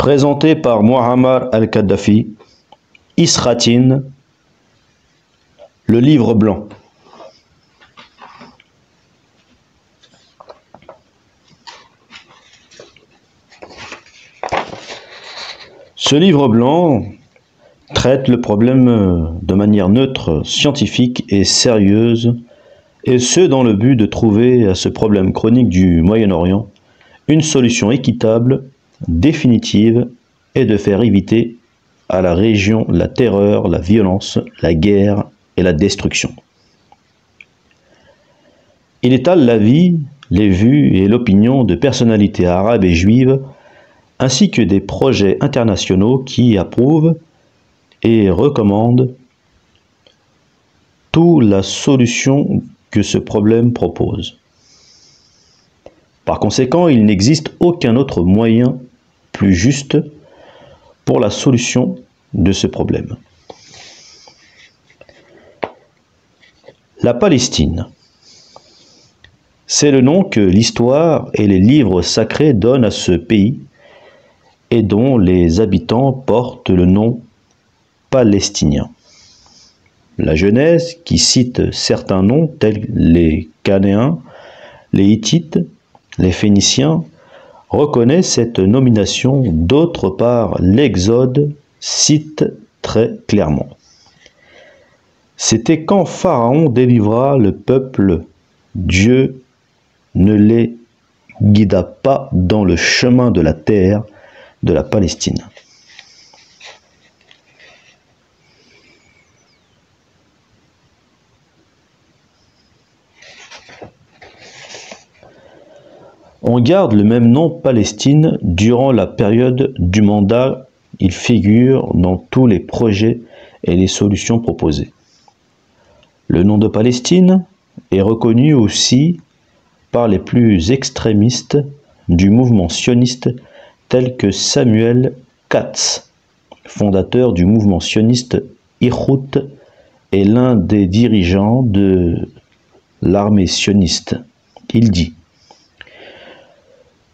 Présenté par Muammar al-Kadhafi, Isratine, le livre blanc. Ce livre blanc traite le problème de manière neutre, scientifique et sérieuse, et ce dans le but de trouver à ce problème chronique du Moyen-Orient une solution équitable, définitive, et de faire éviter à la région la terreur, la violence, la guerre et la destruction. Il étale l'avis, les vues et l'opinion de personnalités arabes et juives, ainsi que des projets internationaux qui approuvent et recommandent toute la solution que ce problème propose. Par conséquent, il n'existe aucun autre moyen plus juste pour la solution de ce problème. La Palestine. C'est le nom que l'histoire et les livres sacrés donnent à ce pays et dont les habitants portent le nom palestinien. La Genèse, qui cite certains noms tels les Canéens, les Hittites, les Phéniciens, reconnaît cette nomination. D'autre part, l'Exode cite très clairement. C'était quand Pharaon délivra le peuple, Dieu ne les guida pas dans le chemin de la terre de la Palestine. On garde le même nom Palestine durant la période du mandat. Il figure dans tous les projets et les solutions proposées. Le nom de Palestine est reconnu aussi par les plus extrémistes du mouvement sioniste tels que Samuel Katz, fondateur du mouvement sioniste Ichout et l'un des dirigeants de l'armée sioniste. Il dit: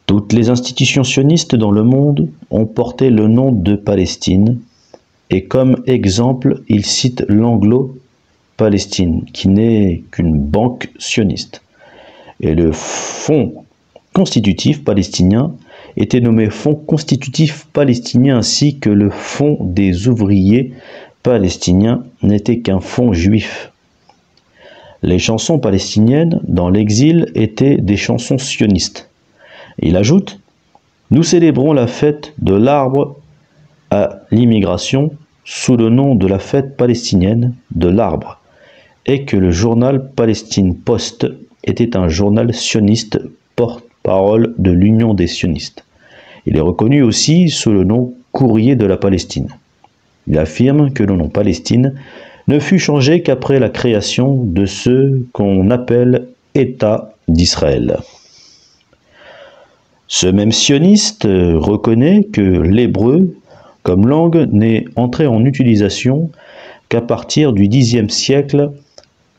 toutes les institutions sionistes dans le monde ont porté le nom de Palestine, et comme exemple, il cite l'Anglo-Palestine, qui n'est qu'une banque sioniste. Et le Fonds constitutif palestinien était nommé Fonds constitutif palestinien, ainsi que le Fonds des ouvriers palestiniens n'était qu'un fonds juif. Les chansons palestiniennes dans l'exil étaient des chansons sionistes. Il ajoute: nous célébrons la fête de l'arbre à l'immigration sous le nom de la fête palestinienne de l'arbre, et que le journal Palestine Post était un journal sioniste porte-parole de l'Union des sionistes. Il est reconnu aussi sous le nom Courrier de la Palestine. Il affirme que le nom Palestine ne fut changé qu'après la création de ce qu'on appelle État d'Israël. Ce même sioniste reconnaît que l'hébreu comme langue n'est entré en utilisation qu'à partir du Xe siècle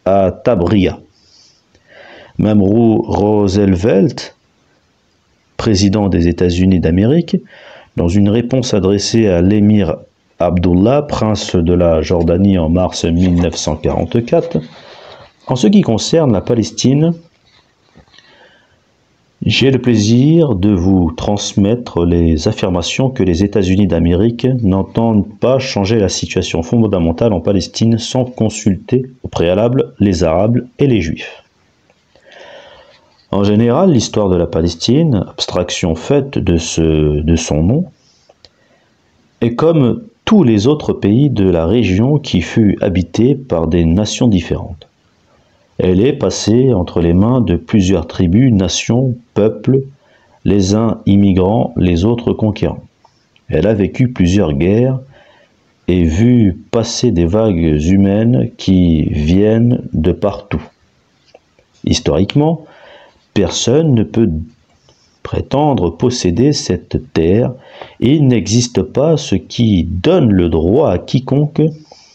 à Tabriya. Même Roosevelt, président des États-Unis d'Amérique, dans une réponse adressée à l'émir Abdullah, prince de la Jordanie en mars 1944, en ce qui concerne la Palestine, j'ai le plaisir de vous transmettre les affirmations que les États-Unis d'Amérique n'entendent pas changer la situation fondamentale en Palestine sans consulter au préalable les Arabes et les Juifs. En général, l'histoire de la Palestine, abstraction faite de son nom, est comme tous les autres pays de la région qui fut habitée par des nations différentes. Elle est passée entre les mains de plusieurs tribus, nations, peuples, les uns immigrants, les autres conquérants. Elle a vécu plusieurs guerres et vu passer des vagues humaines qui viennent de partout. Historiquement, personne ne peut prétendre posséder cette terre et il n'existe pas ce qui donne le droit à quiconque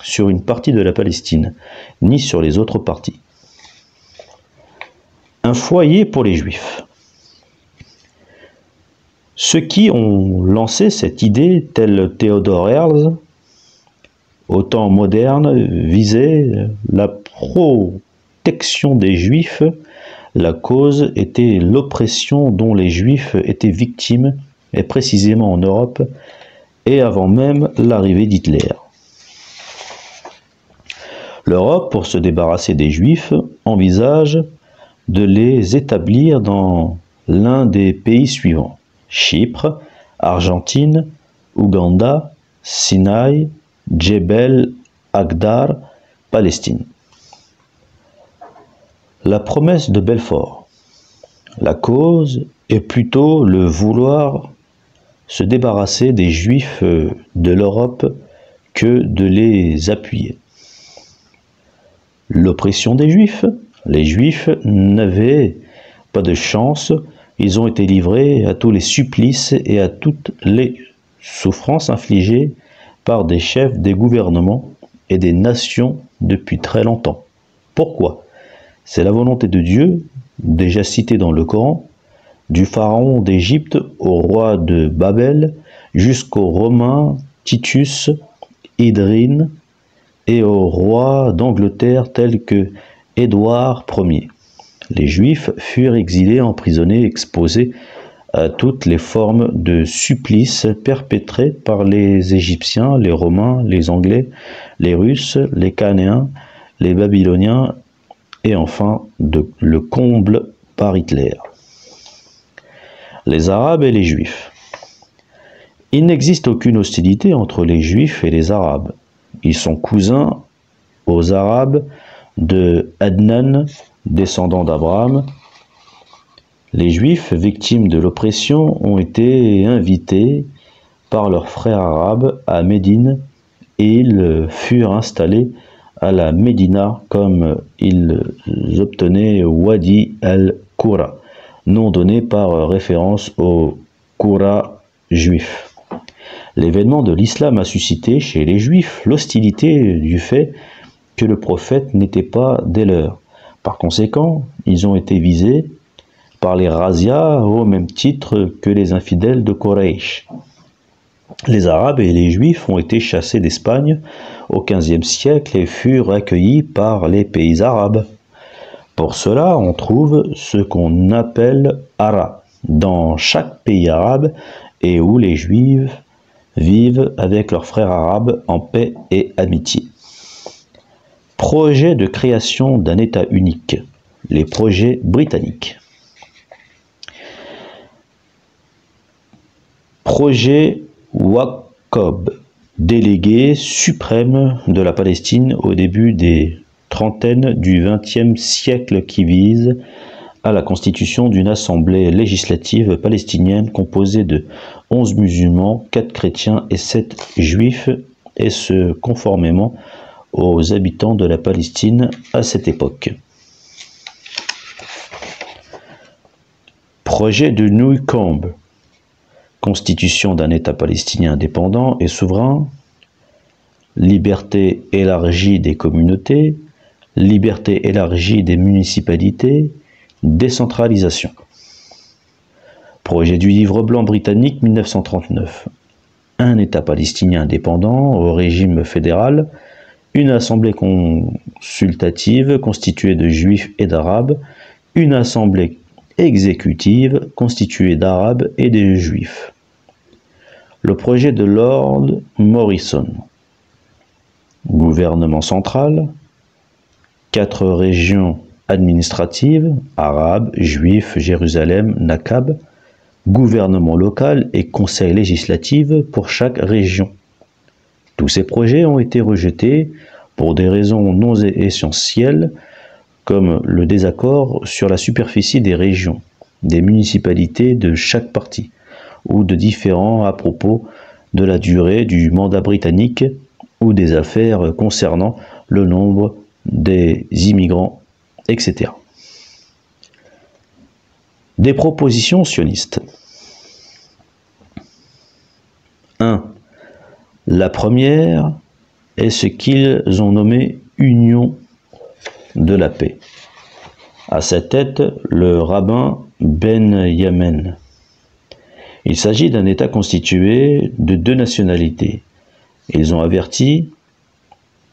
sur une partie de la Palestine, ni sur les autres parties. Un foyer pour les Juifs. Ceux qui ont lancé cette idée, tels Theodor Herzl, au temps moderne, visaient la protection des Juifs. La cause était l'oppression dont les Juifs étaient victimes, et précisément en Europe, et avant même l'arrivée d'Hitler. L'Europe, pour se débarrasser des Juifs, envisage de les établir dans l'un des pays suivants: Chypre, Argentine, Ouganda, Sinaï, Djebel Agdar, Palestine. La promesse de Belfort. La cause est plutôt le vouloir se débarrasser des Juifs de l'Europe que de les appuyer. L'oppression des Juifs. Les Juifs n'avaient pas de chance, ils ont été livrés à tous les supplices et à toutes les souffrances infligées par des chefs des gouvernements et des nations depuis très longtemps. Pourquoi? C'est la volonté de Dieu, déjà citée dans le Coran, du pharaon d'Égypte au roi de Babel, jusqu'au romain Titus, Hydrine, et au roi d'Angleterre tels que Édouard Ier. Les Juifs furent exilés, emprisonnés, exposés à toutes les formes de supplices perpétrés par les Égyptiens, les Romains, les Anglais, les Russes, les Canéens, les Babyloniens et enfin le comble par Hitler. Les Arabes et les Juifs. Il n'existe aucune hostilité entre les Juifs et les Arabes. Ils sont cousins aux Arabes de Adnan, descendant d'Abraham. Les Juifs, victimes de l'oppression, ont été invités par leurs frères arabes à Médine et ils furent installés à la Médina comme ils obtenaient Wadi al-Qura, nom donné par référence au Qura juif. L'événement de l'islam a suscité chez les Juifs l'hostilité du fait que le prophète n'était pas des leurs. Par conséquent, ils ont été visés par les razzias au même titre que les infidèles de Quraysh. Les Arabes et les Juifs ont été chassés d'Espagne au XVe siècle et furent accueillis par les pays arabes. Pour cela, on trouve ce qu'on appelle Ara dans chaque pays arabe et où les Juifs vivent avec leurs frères arabes en paix et amitié. Projet de création d'un État unique. Les projets britanniques. Projet Jacob, délégué suprême de la Palestine au début des trentaines du XXe siècle, qui vise à la constitution d'une assemblée législative palestinienne composée de 11 musulmans, 4 chrétiens et 7 juifs, et ce conformément aux habitants de la Palestine à cette époque. Projet de Newcombe, constitution d'un État palestinien indépendant et souverain, liberté élargie des communautés, liberté élargie des municipalités, décentralisation. Projet du Livre blanc britannique 1939. Un État palestinien indépendant au régime fédéral, une assemblée consultative constituée de juifs et d'arabes, une assemblée exécutive constituée d'arabes et de juifs. Le projet de Lord Morrison. Gouvernement central, 4 régions administratives, arabes, juifs, Jérusalem, Nakab, gouvernement local et conseil législatif pour chaque région. Tous ces projets ont été rejetés pour des raisons non essentielles, comme le désaccord sur la superficie des régions, des municipalités de chaque partie, ou de différends à propos de la durée du mandat britannique ou des affaires concernant le nombre des immigrants, etc. Des propositions sionistes. 1. La première est ce qu'ils ont nommé Union de la paix. À sa tête, le rabbin Ben Yamen. Il s'agit d'un État constitué de deux nationalités. Ils ont averti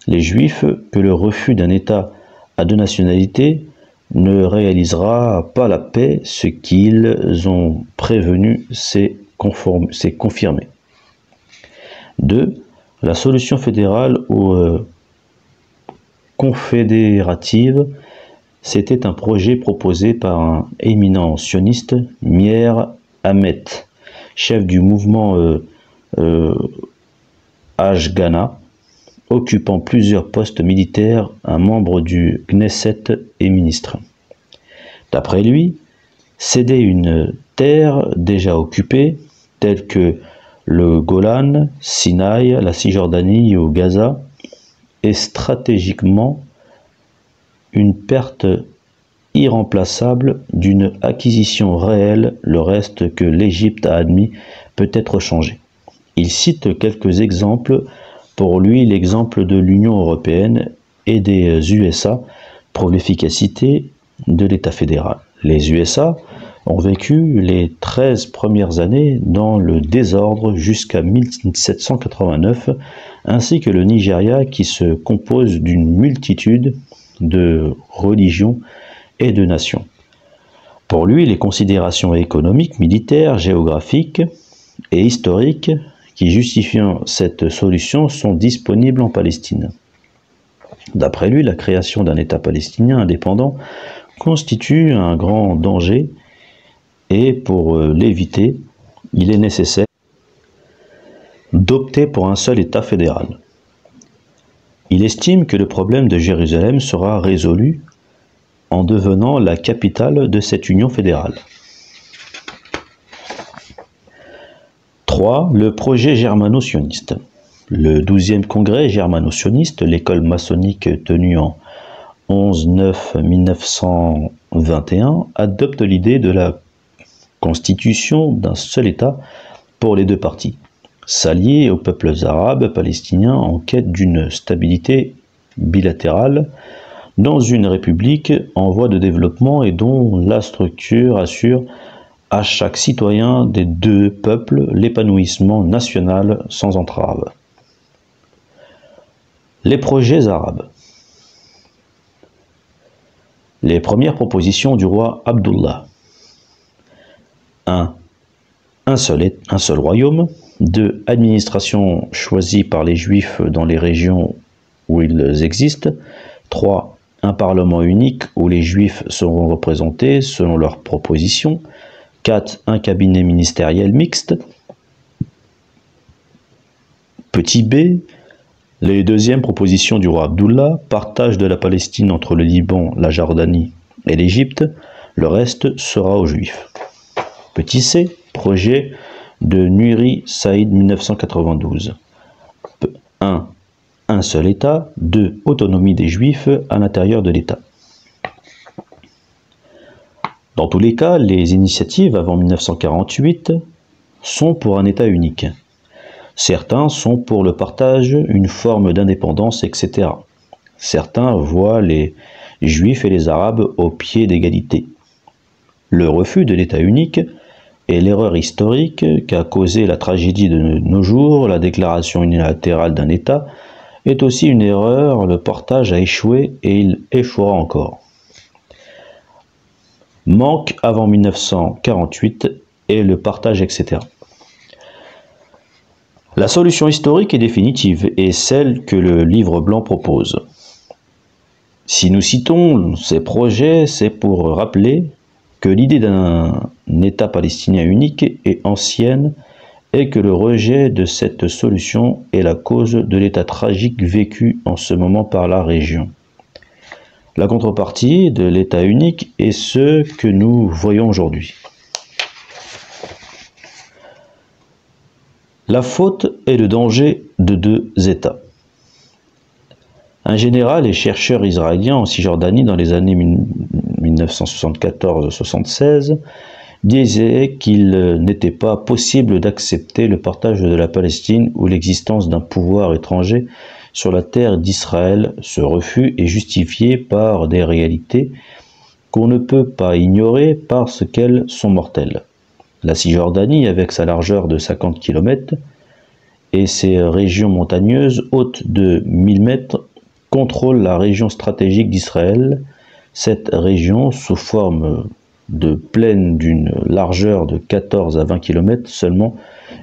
les Juifs que le refus d'un État à deux nationalités ne réalisera pas la paix. Ce qu'ils ont prévenu, c'est confirmé. 2. La solution fédérale ou confédérative, c'était un projet proposé par un éminent sioniste, Meir Hamet, chef du mouvement Hagana, occupant plusieurs postes militaires, un membre du Knesset et ministre. D'après lui, céder une terre déjà occupée, telle que le Golan, Sinaï, la Cisjordanie ou Gaza, est stratégiquement une perte irremplaçable d'une acquisition réelle. Le reste que l'Égypte a admis peut être changé. Il cite quelques exemples. Pour lui, l'exemple de l'Union européenne et des USA pour l'efficacité de l'État fédéral. Les USA ont vécu les 13 premières années dans le désordre jusqu'à 1789, ainsi que le Nigeria qui se compose d'une multitude de religions et de nations. Pour lui, les considérations économiques, militaires, géographiques et historiques qui justifient cette solution sont disponibles en Palestine. D'après lui, la création d'un État palestinien indépendant constitue un grand danger et pour l'éviter, il est nécessaire d'opter pour un seul État fédéral. Il estime que le problème de Jérusalem sera résolu en devenant la capitale de cette union fédérale. 3. Le projet germano-sioniste. Le 12e congrès germano-sioniste, l'école maçonnique tenue en 11-9-1921, adopte l'idée de la constitution d'un seul État pour les deux parties, s'allier aux peuples arabes palestiniens en quête d'une stabilité bilatérale dans une république en voie de développement et dont la structure assure à chaque citoyen des deux peuples l'épanouissement national sans entrave. Les projets arabes. Les premières propositions du roi Abdullah. 1. Un seul royaume. 2. Administration choisie par les Juifs dans les régions où ils existent. 3. Un parlement unique où les Juifs seront représentés selon leurs propositions. 4. Un cabinet ministériel mixte. Petit b. Les deuxièmes propositions du roi Abdullah, partage de la Palestine entre le Liban, la Jordanie et l'Égypte. Le reste sera aux Juifs. Petit c. Projet de Nuri Saïd 1992. 1. Un seul État. 2. Autonomie des Juifs à l'intérieur de l'État. Dans tous les cas, les initiatives avant 1948 sont pour un État unique. Certains sont pour le partage, une forme d'indépendance, etc. Certains voient les Juifs et les Arabes au pied d'égalité. Le refus de l'État unique est l'erreur historique qu'a causé la tragédie de nos jours. La déclaration unilatérale d'un État est aussi une erreur. Le partage a échoué et il échouera encore. Manque avant 1948 et le partage, etc. La solution historique et définitive est celle que le livre blanc propose. Si nous citons ces projets, c'est pour rappeler que l'idée d'un État palestinien unique est ancienne et que le rejet de cette solution est la cause de l'état tragique vécu en ce moment par la région. La contrepartie de l'État unique est ce que nous voyons aujourd'hui. La faute et le danger de deux États. Un général et chercheur israélien en Cisjordanie dans les années 1974-76 disait qu'il n'était pas possible d'accepter le partage de la Palestine ou l'existence d'un pouvoir étranger sur la terre d'Israël. Ce refus est justifié par des réalités qu'on ne peut pas ignorer parce qu'elles sont mortelles. La Cisjordanie, avec sa largeur de 50 km et ses régions montagneuses hautes de 1000 mètres, contrôle la région stratégique d'Israël. Cette région, sous forme de plaine d'une largeur de 14 à 20 km seulement,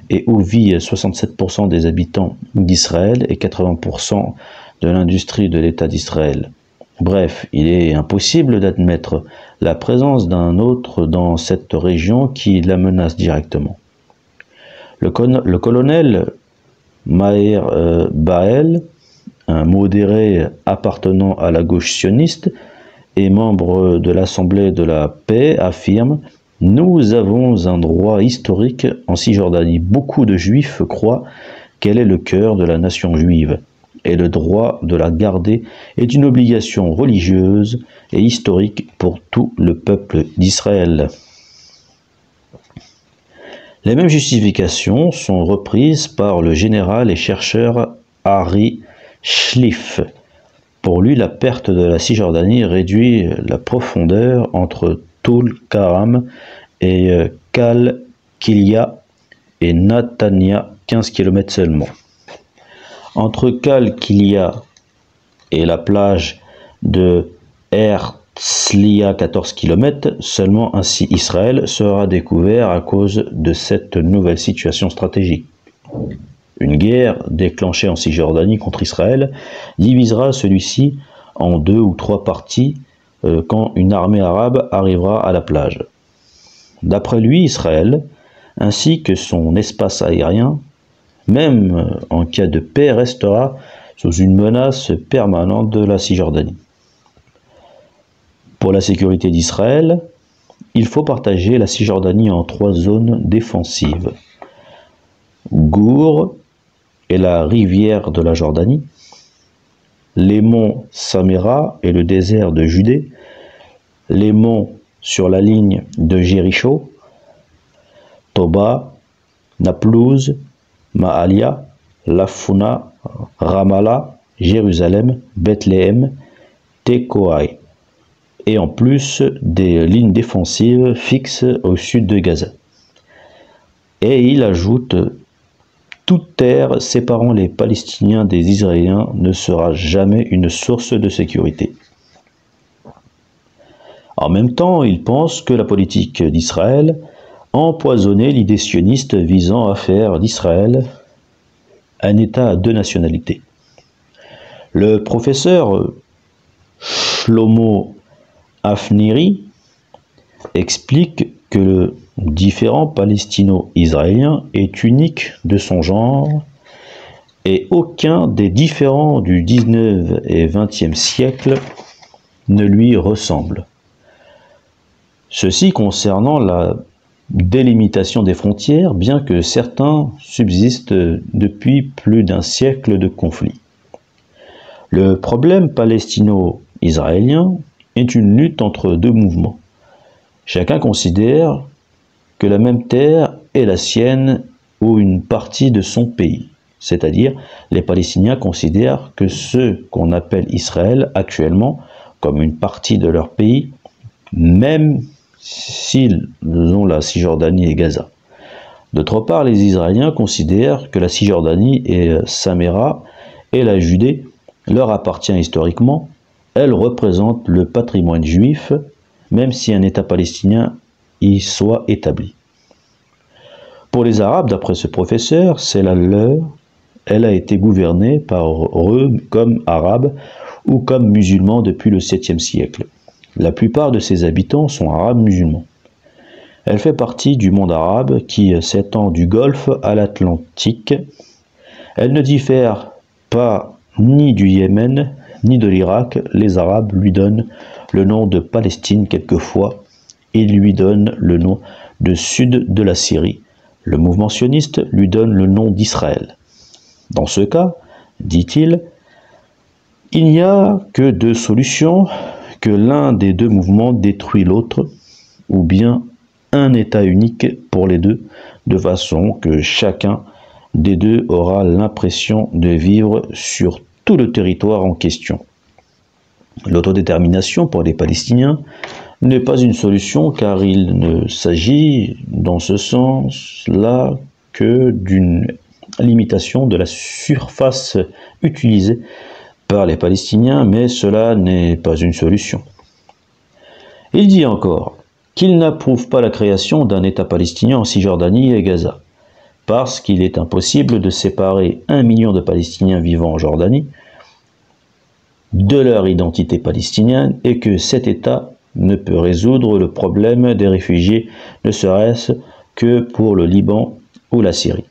et où vit 67% des habitants d'Israël et 80% de l'industrie de l'État d'Israël. Bref, il est impossible d'admettre la présence d'un autre dans cette région qui la menace directement. Le colonel Maher Bael, un modéré appartenant à la gauche sioniste et membre de l'Assemblée de la paix, affirme « Nous avons un droit historique en Cisjordanie. Beaucoup de Juifs croient qu'elle est le cœur de la nation juive, et le droit de la garder est une obligation religieuse et historique pour tout le peuple d'Israël. » Les mêmes justifications sont reprises par le général et chercheur Ari Schliff. Pour lui, la perte de la Cisjordanie réduit la profondeur entre Toul-Karam et Kal-Kilia et Natania, 15 km seulement. Entre Kal-Kilia et la plage de Herzliya, 14 km, seulement ainsi Israël sera découvert à cause de cette nouvelle situation stratégique. Une guerre déclenchée en Cisjordanie contre Israël divisera celui-ci en 2 ou 3 parties quand une armée arabe arrivera à la plage. D'après lui, Israël, ainsi que son espace aérien, même en cas de paix, restera sous une menace permanente de la Cisjordanie. Pour la sécurité d'Israël, il faut partager la Cisjordanie en 3 zones défensives. Gour et la rivière de la Jordanie, les monts Saméra et le désert de Judée, les monts sur la ligne de Jéricho, Toba, Naplouse, Maalia, Lafuna, Ramallah, Jérusalem, Bethléem, Tekoaï, et en plus des lignes défensives fixes au sud de Gaza. Et il ajoute « Toute terre séparant les Palestiniens des Israéliens ne sera jamais une source de sécurité ». En même temps, il pense que la politique d'Israël a empoisonné l'idée sioniste visant à faire d'Israël un État à 2 nationalités. Le professeur Shlomo Afniri explique que le différend palestino-israélien est unique de son genre et aucun des différends du 19e et 20e siècle ne lui ressemble. Ceci concernant la délimitation des frontières, bien que certains subsistent depuis plus d'un siècle de conflit. Le problème palestino-israélien est une lutte entre 2 mouvements. Chacun considère que la même terre est la sienne ou une partie de son pays. C'est-à-dire, les Palestiniens considèrent que ce qu'on appelle Israël actuellement comme une partie de leur pays, même s'ils ont la Cisjordanie et Gaza. D'autre part, les Israéliens considèrent que la Cisjordanie et Saméra et la Judée leur appartient historiquement. Elle représente le patrimoine juif, même si un État palestinien y soit établi. Pour les Arabes, d'après ce professeur, c'est la leur. Elle a été gouvernée par eux comme Arabes ou comme musulmans depuis le 7e siècle. La plupart de ses habitants sont arabes musulmans. Elle fait partie du monde arabe qui s'étend du Golfe à l'Atlantique. Elle ne diffère pas ni du Yémen ni de l'Irak. Les Arabes lui donnent le nom de Palestine quelquefois et lui donnent le nom de sud de la Syrie. Le mouvement sioniste lui donne le nom d'Israël. Dans ce cas, dit-il, il n'y a que 2 solutions, que l'un des 2 mouvements détruit l'autre, ou bien un État unique pour les 2, de façon que chacun des 2 aura l'impression de vivre sur tout le territoire en question. L'autodétermination pour les Palestiniens n'est pas une solution car il ne s'agit dans ce sens-là que d'une limitation de la surface utilisée par les Palestiniens, mais cela n'est pas une solution. Il dit encore qu'il n'approuve pas la création d'un État palestinien en Cisjordanie et Gaza, parce qu'il est impossible de séparer 1 million de Palestiniens vivant en Jordanie de leur identité palestinienne et que cet État ne peut résoudre le problème des réfugiés, ne serait-ce que pour le Liban ou la Syrie.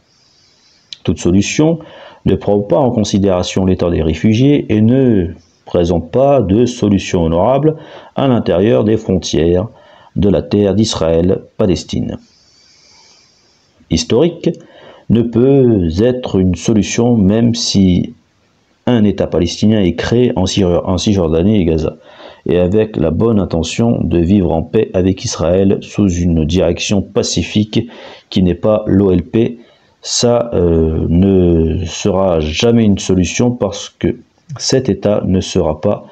Toute solution ne prend pas en considération l'état des réfugiés et ne présente pas de solution honorable à l'intérieur des frontières de la terre d'Israël-Palestine. Historique ne peut être une solution même si un État palestinien est créé en Cisjordanie et Gaza, et avec la bonne intention de vivre en paix avec Israël sous une direction pacifique qui n'est pas l'OLP. Ça ne sera jamais une solution parce que cet État ne sera pas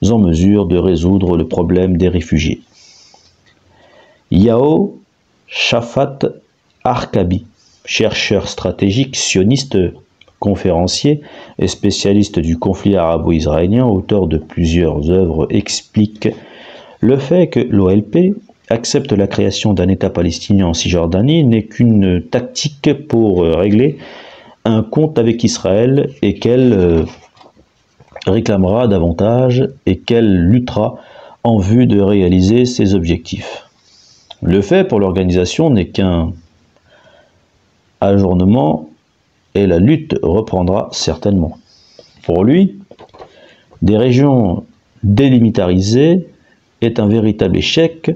en mesure de résoudre le problème des réfugiés. Yao Shafat Arkabi, chercheur stratégique sioniste, conférencier et spécialiste du conflit arabo-israélien, auteur de plusieurs œuvres, explique le fait que l'OLP accepte la création d'un État palestinien en Cisjordanie n'est qu'une tactique pour régler un compte avec Israël et qu'elle réclamera davantage et qu'elle luttera en vue de réaliser ses objectifs. Le fait pour l'organisation n'est qu'un ajournement et la lutte reprendra certainement. Pour lui, des régions délimitarisées est un véritable échec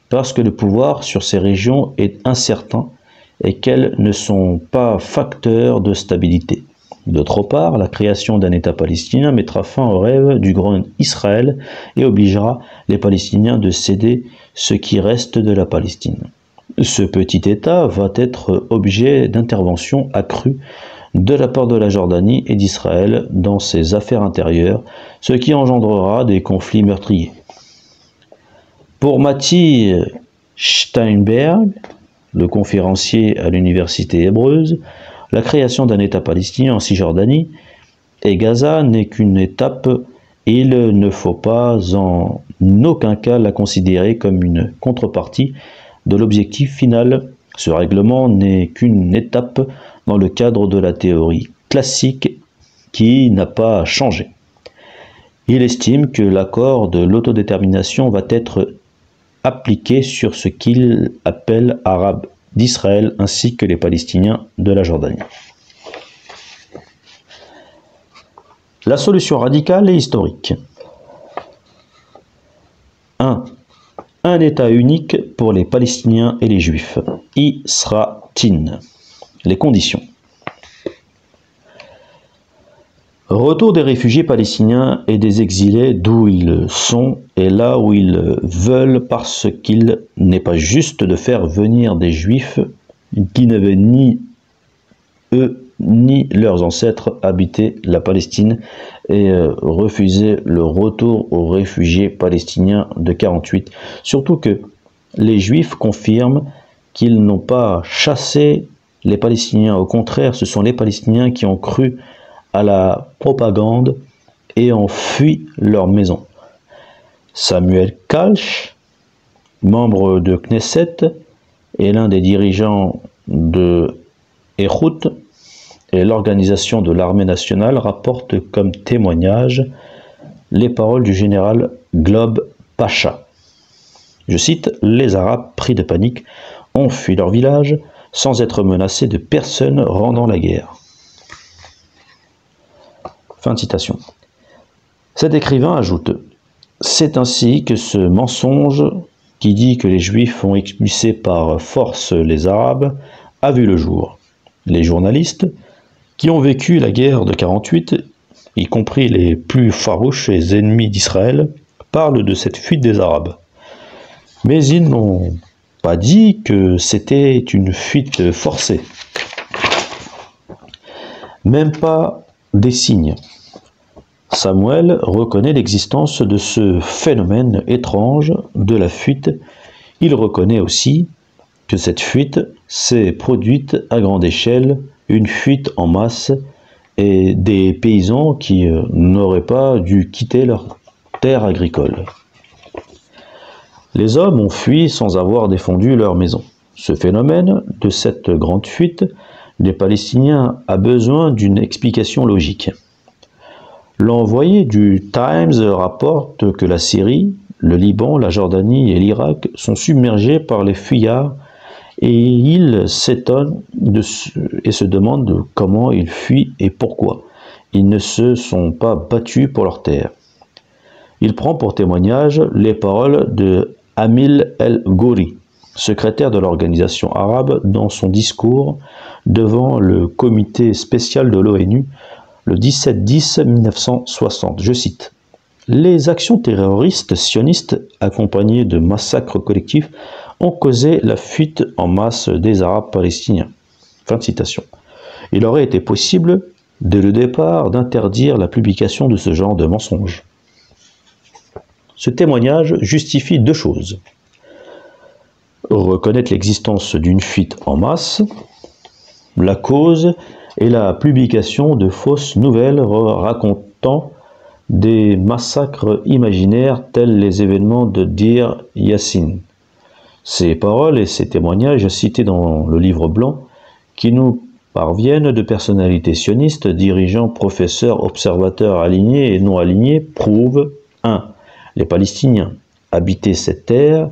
parce que le pouvoir sur ces régions est incertain et qu'elles ne sont pas facteurs de stabilité. D'autre part, la création d'un État palestinien mettra fin au rêve du grand Israël et obligera les Palestiniens de céder ce qui reste de la Palestine. Ce petit État va être objet d'intervention accrue de la part de la Jordanie et d'Israël dans ses affaires intérieures, ce qui engendrera des conflits meurtriers. Pour Mati Steinberg, le conférencier à l'université hébreuse, la création d'un État palestinien en Cisjordanie et Gaza n'est qu'une étape et il ne faut pas en aucun cas la considérer comme une contrepartie de l'objectif final. Ce règlement n'est qu'une étape dans le cadre de la théorie classique qui n'a pas changé. Il estime que l'accord de l'autodétermination va être appliqué sur ce qu'il appelle Arabes d'Israël ainsi que les Palestiniens de la Jordanie. La solution radicale et historique. 1. Un État unique pour les Palestiniens et les Juifs. Isratin. Les conditions. Retour des réfugiés palestiniens et des exilés d'où ils sont et là où ils veulent parce qu'il n'est pas juste de faire venir des Juifs qui n'avaient ni eux ni leurs ancêtres habité la Palestine et refuser le retour aux réfugiés palestiniens de 48. Surtout que les Juifs confirment qu'ils n'ont pas chassé les Palestiniens. Au contraire, ce sont les Palestiniens qui ont cru à la propagande et ont fui leur maison. Samuel Kalch, membre de Knesset et l'un des dirigeants de Echout et l'organisation de l'armée nationale, rapporte comme témoignage les paroles du général Glob Pacha. Je cite, « Les Arabes, pris de panique, ont fui leur village sans être menacés de personne rendant la guerre. » Fin de citation. Cet écrivain ajoute « C'est ainsi que ce mensonge qui dit que les Juifs ont expulsé par force les Arabes a vu le jour. Les journalistes qui ont vécu la guerre de 48, y compris les plus farouches ennemis d'Israël, parlent de cette fuite des Arabes. Mais ils n'ont pas dit que c'était une fuite forcée. Même pas des signes. Samuel reconnaît l'existence de ce phénomène étrange de la fuite. Il reconnaît aussi que cette fuite s'est produite à grande échelle, une fuite en masse, et des paysans qui n'auraient pas dû quitter leur terre agricole. Les hommes ont fui sans avoir défendu leur maison. Ce phénomène de cette grande fuite des Palestiniens a besoin d'une explication logique. L'envoyé du Times rapporte que la Syrie, le Liban, la Jordanie et l'Irak sont submergés par les fuyards et il s'étonne et se demande comment ils fuient et pourquoi. Ils ne se sont pas battus pour leur terre. Il prend pour témoignage les paroles de Amil El-Gouri, secrétaire de l'organisation arabe, dans son discours devant le comité spécial de l'ONU le 17-10-1960. Je cite: « Les actions terroristes sionistes accompagnées de massacres collectifs ont causé la fuite en masse des Arabes palestiniens. » Fin de citation. Il aurait été possible, dès le départ, d'interdire la publication de ce genre de mensonges. Ce témoignage justifie deux choses. Reconnaître l'existence d'une fuite en masse, la cause et la publication de fausses nouvelles racontant des massacres imaginaires tels les événements de Deir Yassin. Ces paroles et ces témoignages cités dans le livre blanc, qui nous parviennent de personnalités sionistes, dirigeants, professeurs, observateurs alignés et non alignés, prouvent 1. Les Palestiniens habitaient cette terre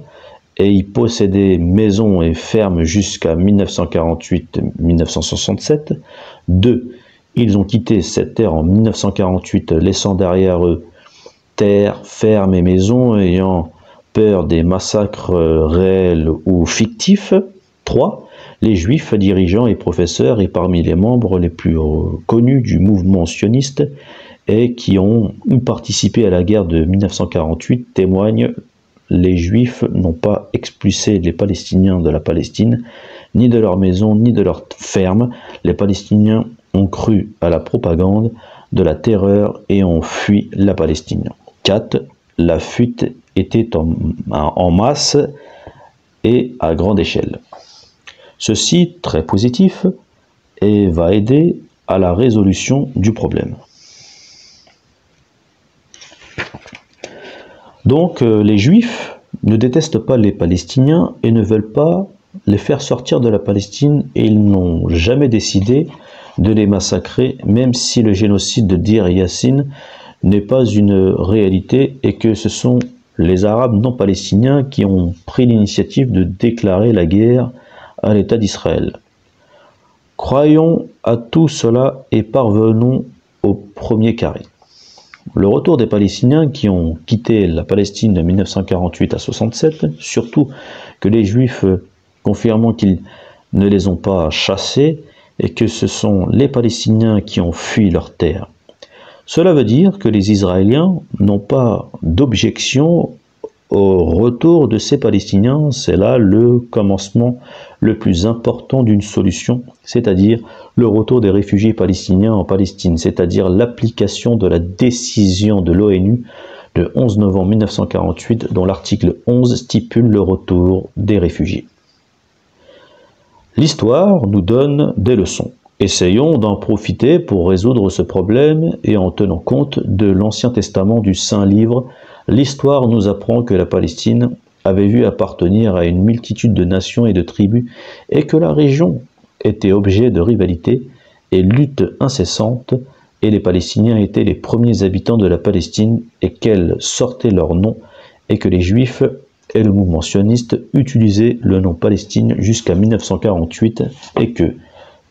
et y possédaient maisons et fermes jusqu'à 1948-1967. 2. Ils ont quitté cette terre en 1948, laissant derrière eux terres, fermes et maisons, ayant peur des massacres réels ou fictifs. 3. Les Juifs, dirigeants et professeurs, et parmi les membres les plus connus du mouvement sioniste, et qui ont participé à la guerre de 1948, témoignent: les Juifs n'ont pas expulsé les Palestiniens de la Palestine, ni de leurs maisons, ni de leurs fermes. Les Palestiniens ont cru à la propagande de la terreur et ont fui la Palestine. 4. La fuite était en masse et à grande échelle. Ceci, très positif, et va aider à la résolution du problème. Donc, les Juifs ne détestent pas les Palestiniens et ne veulent pas les faire sortir de la Palestine, et ils n'ont jamais décidé de les massacrer, même si le génocide de Deir Yassin n'est pas une réalité et que ce sont les Arabes non palestiniens qui ont pris l'initiative de déclarer la guerre à l'État d'Israël. Croyons à tout cela et parvenons au premier carré. Le retour des Palestiniens qui ont quitté la Palestine de 1948 à 67, surtout que les Juifs confirmant qu'ils ne les ont pas chassés et que ce sont les Palestiniens qui ont fui leur terre. Cela veut dire que les Israéliens n'ont pas d'objection au retour de ces Palestiniens. C'est là le commencement le plus important d'une solution, c'est-à-dire le retour des réfugiés palestiniens en Palestine, c'est-à-dire l'application de la décision de l'ONU de 11 novembre 1948, dont l'article 11 stipule le retour des réfugiés. L'histoire nous donne des leçons. Essayons d'en profiter pour résoudre ce problème et en tenant compte de l'Ancien Testament du Saint Livre. L'histoire nous apprend que la Palestine avait vu appartenir à une multitude de nations et de tribus et que la région était objet de rivalité et lutte incessante, et les Palestiniens étaient les premiers habitants de la Palestine et qu'elle sortait leur nom, et que les Juifs et le mouvement sioniste utilisaient le nom Palestine jusqu'à 1948 et que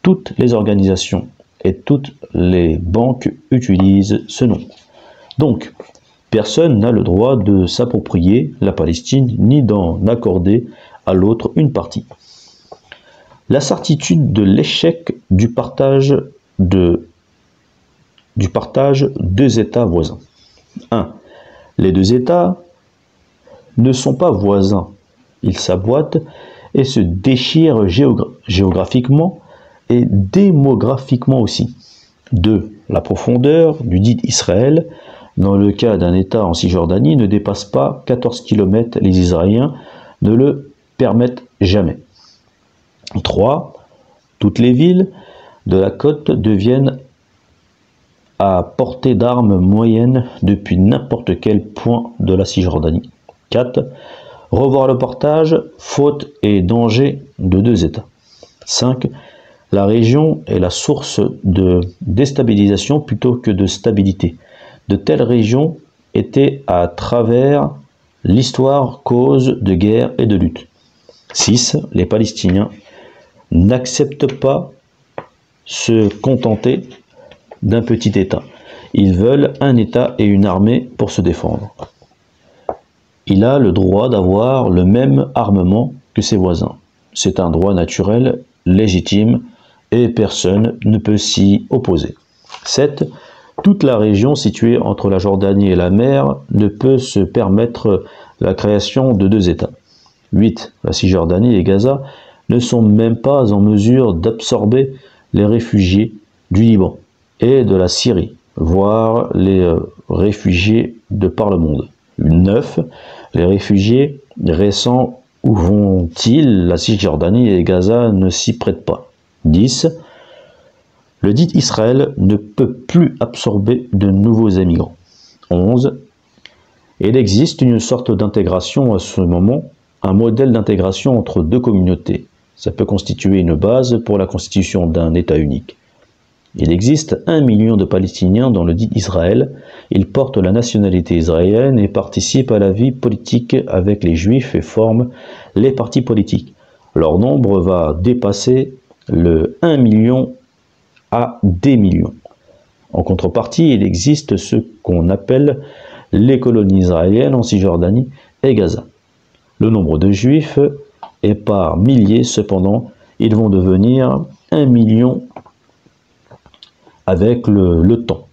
toutes les organisations et toutes les banques utilisent ce nom. Donc, personne n'a le droit de s'approprier la Palestine ni d'en accorder à l'autre une partie. La certitude de l'échec du partage deux États voisins. 1. Les deux États ne sont pas voisins. Ils s'aboîtent et se déchirent géographiquement et démographiquement aussi. 2. La profondeur du dit Israël, dans le cas d'un État en Cisjordanie, ne dépasse pas 14 km. Les Israéliens ne le permettent jamais. 3. Toutes les villes de la côte deviennent à portée d'armes moyenne depuis n'importe quel point de la Cisjordanie. 4. Revoir le partage, faute et danger de deux États. 5. La région est la source de déstabilisation plutôt que de stabilité. De telles régions étaient à travers l'histoire cause de guerre et de lutte. 6. Les Palestiniens n'acceptent pas se contenter d'un petit État. Ils veulent un État et une armée pour se défendre. Il a le droit d'avoir le même armement que ses voisins. C'est un droit naturel, légitime, et personne ne peut s'y opposer. 7. Toute la région située entre la Jordanie et la mer ne peut se permettre la création de deux États. 8. La Cisjordanie et Gaza ne sont même pas en mesure d'absorber les réfugiés du Liban et de la Syrie, voire les réfugiés de par le monde. 9. Les réfugiés récents, où vont-ils? La Cisjordanie et Gaza ne s'y prêtent pas. 10. Le dit Israël ne peut plus absorber de nouveaux émigrants. 11. Il existe une sorte d'intégration à ce moment, un modèle d'intégration entre deux communautés. Ça peut constituer une base pour la constitution d'un État unique. Il existe 1 million de Palestiniens dans le dit Israël. Ils portent la nationalité israélienne et participent à la vie politique avec les Juifs et forment les partis politiques. Leur nombre va dépasser le 1 million à des millions. En contrepartie, il existe ce qu'on appelle les colonies israéliennes en Cisjordanie et Gaza. Le nombre de Juifs est par milliers, cependant, ils vont devenir 1 million avec le temps.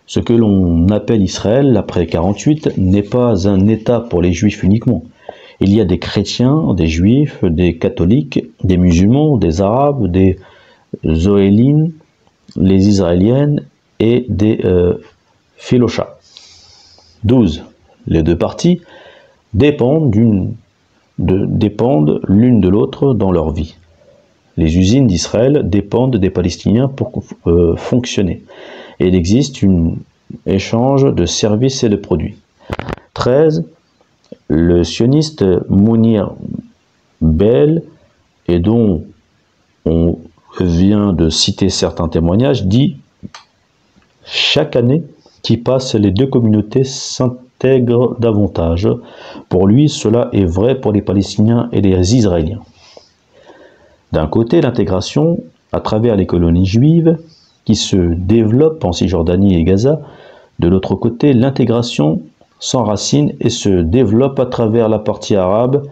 Ce que l'on appelle Israël après 48 n'est pas un État pour les Juifs uniquement. Il y a des chrétiens, des Juifs, des catholiques, des musulmans, des Arabes, des Zoélines, les Israéliennes et des Philochas. 12. Les deux parties dépendent l'une de l'autre dans leur vie. Les usines d'Israël dépendent des Palestiniens pour fonctionner. Et il existe un échange de services et de produits. 13. Le sioniste Mounir Bel, et dont on vient de citer certains témoignages, dit « Chaque année qui passe, les deux communautés s'intègrent davantage. Pour lui, cela est vrai pour les Palestiniens et les Israéliens. » D'un côté, l'intégration à travers les colonies juives qui se développent en Cisjordanie et Gaza. De l'autre côté, l'intégration s'enracine et se développe à travers la partie arabe,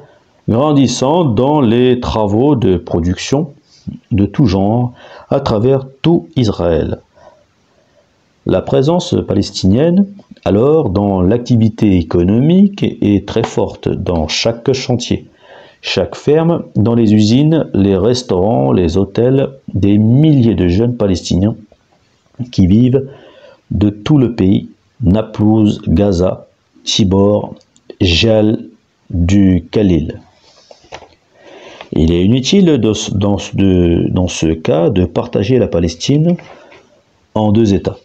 grandissant dans les travaux de production de tout genre à travers tout Israël. La présence palestinienne, alors, dans l'activité économique est très forte dans chaque chantier. Chaque ferme, dans les usines, les restaurants, les hôtels, des milliers de jeunes Palestiniens qui vivent de tout le pays, Naplouse, Gaza, Tibor, Jal du Khalil. Il est inutile dans ce cas de partager la Palestine en deux États.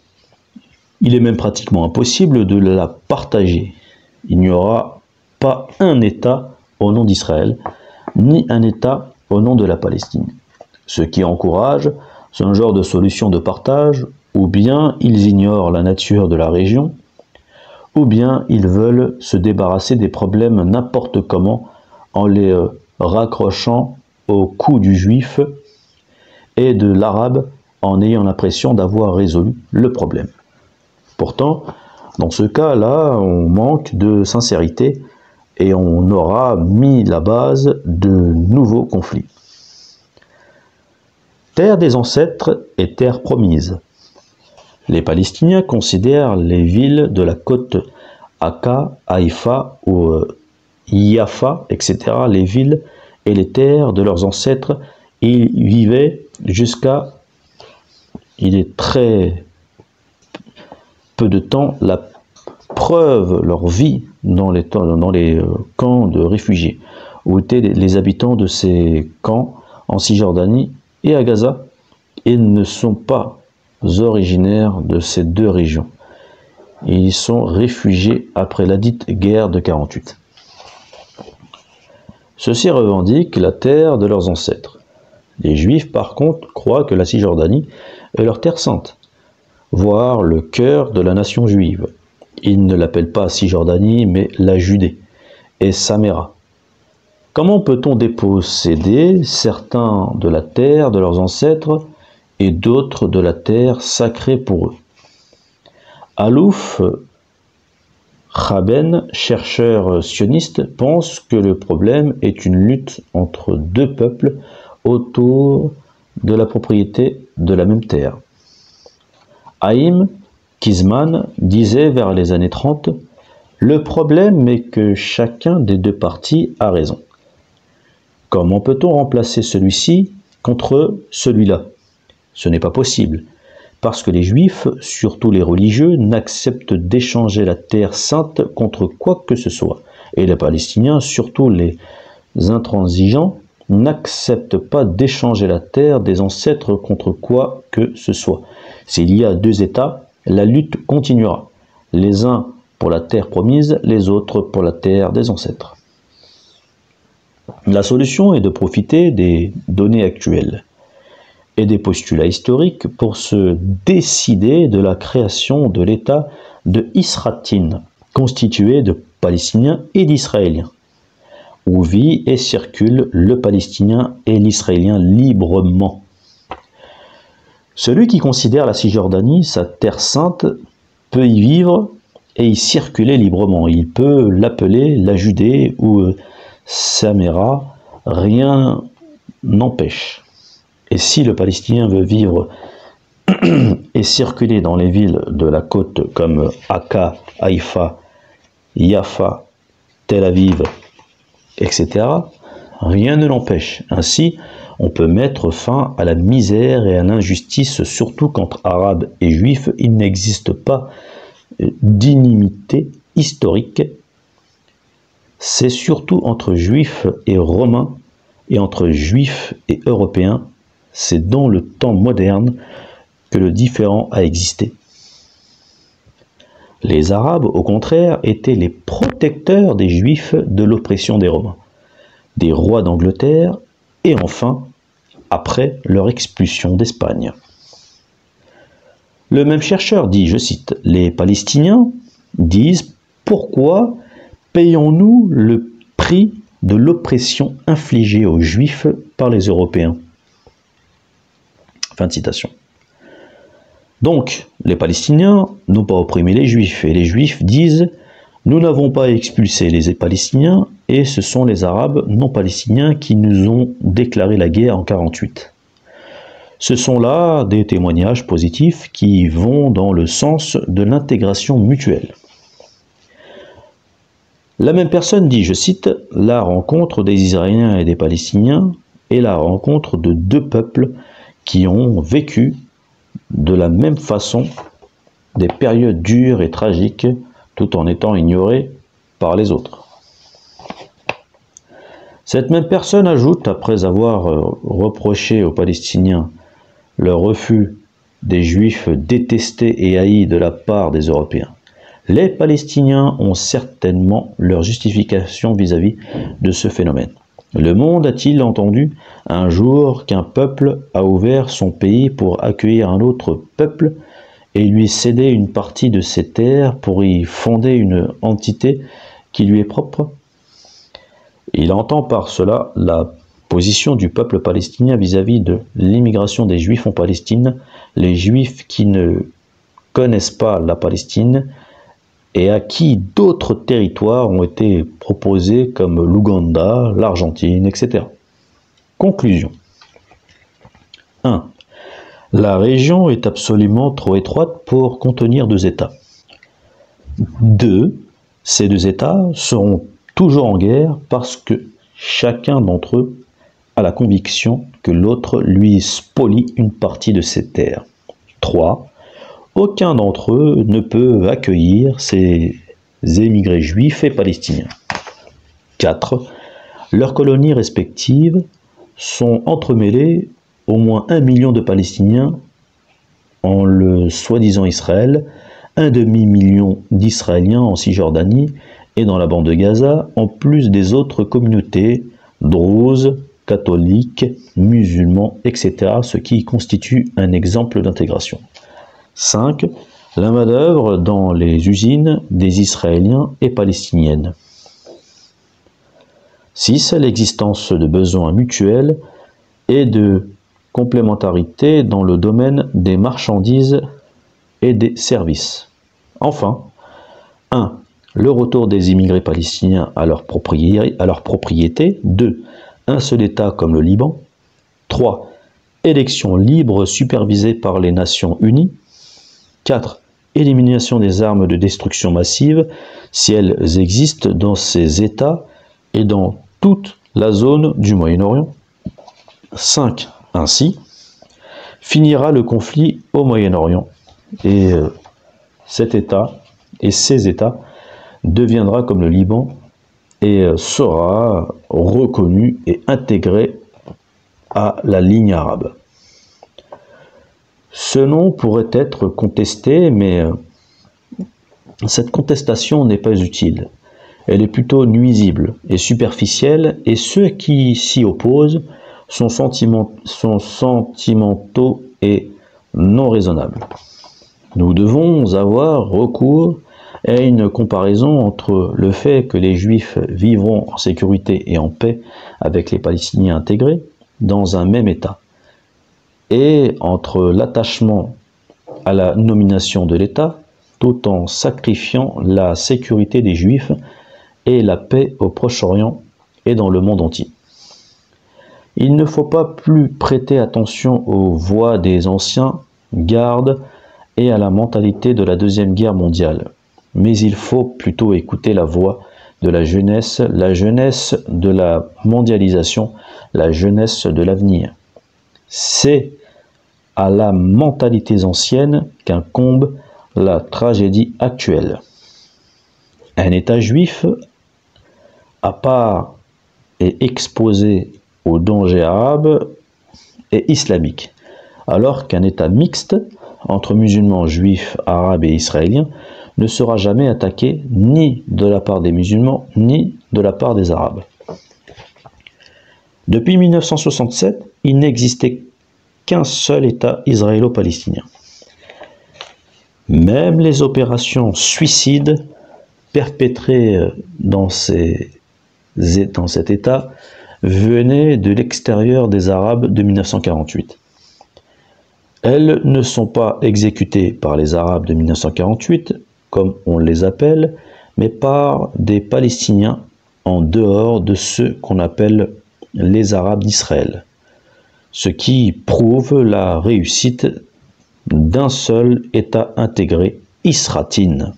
Il est même pratiquement impossible de la partager. Il n'y aura pas un État au nom d'Israël, ni un État au nom de la Palestine. Ce qui encourage ce genre de solution de partage, ou bien ils ignorent la nature de la région, ou bien ils veulent se débarrasser des problèmes n'importe comment en les raccrochant au cou du juif et de l'arabe en ayant l'impression d'avoir résolu le problème. Pourtant, dans ce cas-là, on manque de sincérité et on aura mis la base de nouveaux conflits. Terre des ancêtres et terre promise. Les Palestiniens considèrent les villes de la côte Akka, Haïfa ou Yafa, etc., les villes et les terres de leurs ancêtres. Ils vivaient jusqu'à il est très peu de temps la preuve leur vie dans les camps de réfugiés, où étaient les habitants de ces camps en Cisjordanie et à Gaza, et ne sont pas originaires de ces deux régions. Ils sont réfugiés après la dite guerre de 48. Ceux-ci revendiquent la terre de leurs ancêtres. Les Juifs, par contre, croient que la Cisjordanie est leur terre sainte, voire le cœur de la nation juive. Ils ne l'appellent pas Cisjordanie, mais la Judée et Saméra. Comment peut-on déposséder certains de la terre de leurs ancêtres et d'autres de la terre sacrée pour eux? Alouf Chaben, chercheur sioniste, pense que le problème est une lutte entre deux peuples autour de la propriété de la même terre. Haïm Kizman disait vers les années 30 « Le problème est que chacun des deux partis a raison. Comment peut-on remplacer celui-ci contre celui-là? Ce n'est pas possible. Parce que les Juifs, surtout les religieux, n'acceptent d'échanger la terre sainte contre quoi que ce soit. Et les Palestiniens, surtout les intransigeants, n'acceptent pas d'échanger la terre des ancêtres contre quoi que ce soit. S'il y a deux États, la lutte continuera. Les uns pour la terre promise, les autres pour la terre des ancêtres. La solution est de profiter des données actuelles et des postulats historiques pour se décider de la création de l'État de Israël, constitué de Palestiniens et d'Israéliens, où vit et circule le Palestinien et l'Israélien librement. Celui qui considère la Cisjordanie, sa terre sainte, peut y vivre et y circuler librement. Il peut l'appeler la Judée ou Saméra, rien n'empêche. Et si le Palestinien veut vivre et circuler dans les villes de la côte comme Akka, Haïfa, Yafa, Tel Aviv, etc., rien ne l'empêche. Ainsi, on peut mettre fin à la misère et à l'injustice, surtout qu'entre Arabes et Juifs, il n'existe pas d'inimité historique. C'est surtout entre Juifs et Romains et entre Juifs et Européens. C'est dans le temps moderne que le différend a existé. Les Arabes, au contraire, étaient les protecteurs des Juifs de l'oppression des Romains, des rois d'Angleterre et enfin, après leur expulsion d'Espagne. Le même chercheur dit, je cite, « Les Palestiniens disent « Pourquoi payons-nous le prix de l'oppression infligée aux Juifs par les Européens ?» Fin de citation. Donc, les Palestiniens n'ont pas opprimé les Juifs, et les Juifs disent « Nous n'avons pas expulsé les Palestiniens, et ce sont les Arabes non-palestiniens qui nous ont déclaré la guerre en 48. » Ce sont là des témoignages positifs qui vont dans le sens de l'intégration mutuelle. La même personne dit, je cite, « La rencontre des Israéliens et des Palestiniens est la rencontre de deux peuples qui ont vécu de la même façon des périodes dures et tragiques tout en étant ignorés par les autres. » Cette même personne ajoute, après avoir reproché aux Palestiniens le refus des Juifs détestés et haïs de la part des Européens, les Palestiniens ont certainement leur justification vis-à-vis de ce phénomène. Le monde a-t-il entendu un jour qu'un peuple a ouvert son pays pour accueillir un autre peuple et lui céder une partie de ses terres pour y fonder une entité qui lui est propre? Il entend par cela la position du peuple palestinien vis-à-vis de l'immigration des Juifs en Palestine, les Juifs qui ne connaissent pas la Palestine et à qui d'autres territoires ont été proposés comme l'Ouganda, l'Argentine, etc. Conclusion. 1. La région est absolument trop étroite pour contenir deux États. 2. Ces deux États seront toujours en guerre parce que chacun d'entre eux a la conviction que l'autre lui spolie une partie de ses terres. 3. Aucun d'entre eux ne peut accueillir ces émigrés juifs et palestiniens. 4. Leurs colonies respectives sont entremêlées au moins 1 million de Palestiniens en le soi-disant Israël, 1,5 million d'Israéliens en Cisjordanie et dans la bande de Gaza, en plus des autres communautés druzes, catholiques, musulmans, etc., ce qui constitue un exemple d'intégration. 5. La main-d'œuvre dans les usines des Israéliens et palestiniennes. 6. L'existence de besoins mutuels et de complémentarité dans le domaine des marchandises et des services. Enfin, 1. Le retour des immigrés palestiniens à leur propriété. 2. Un seul État comme le Liban. 3. Élections libres supervisées par les Nations Unies. 4. Élimination des armes de destruction massive, si elles existent dans ces États et dans toute la zone du Moyen-Orient. 5. Ainsi, finira le conflit au Moyen-Orient et cet État et ces États deviendra comme le Liban et sera reconnu et intégré à la ligne arabe. Ce nom pourrait être contesté, mais cette contestation n'est pas utile. Elle est plutôt nuisible et superficielle, et ceux qui s'y opposent sont sentimentaux et non raisonnables. Nous devons avoir recours à une comparaison entre le fait que les Juifs vivront en sécurité et en paix avec les Palestiniens intégrés dans un même État, et entre l'attachement à la nomination de l'État, tout en sacrifiant la sécurité des Juifs et la paix au Proche-Orient et dans le monde entier. Il ne faut pas plus prêter attention aux voix des anciens gardes et à la mentalité de la Deuxième Guerre mondiale, mais il faut plutôt écouter la voix de la jeunesse de la mondialisation, la jeunesse de l'avenir. C'est à la mentalité ancienne qu'incombe la tragédie actuelle. Un État juif à part est exposé aux dangers arabes et islamiques, alors qu'un État mixte entre musulmans, juifs, arabes et israéliens ne sera jamais attaqué ni de la part des musulmans ni de la part des arabes. Depuis 1967, il n'existait qu'un seul État israélo-palestinien. Même les opérations suicides perpétrées dans cet État venaient de l'extérieur des Arabes de 1948. Elles ne sont pas exécutées par les Arabes de 1948, comme on les appelle, mais par des Palestiniens en dehors de ceux qu'on appelle les Arabes d'Israël, ce qui prouve la réussite d'un seul État intégré, Isra'tine.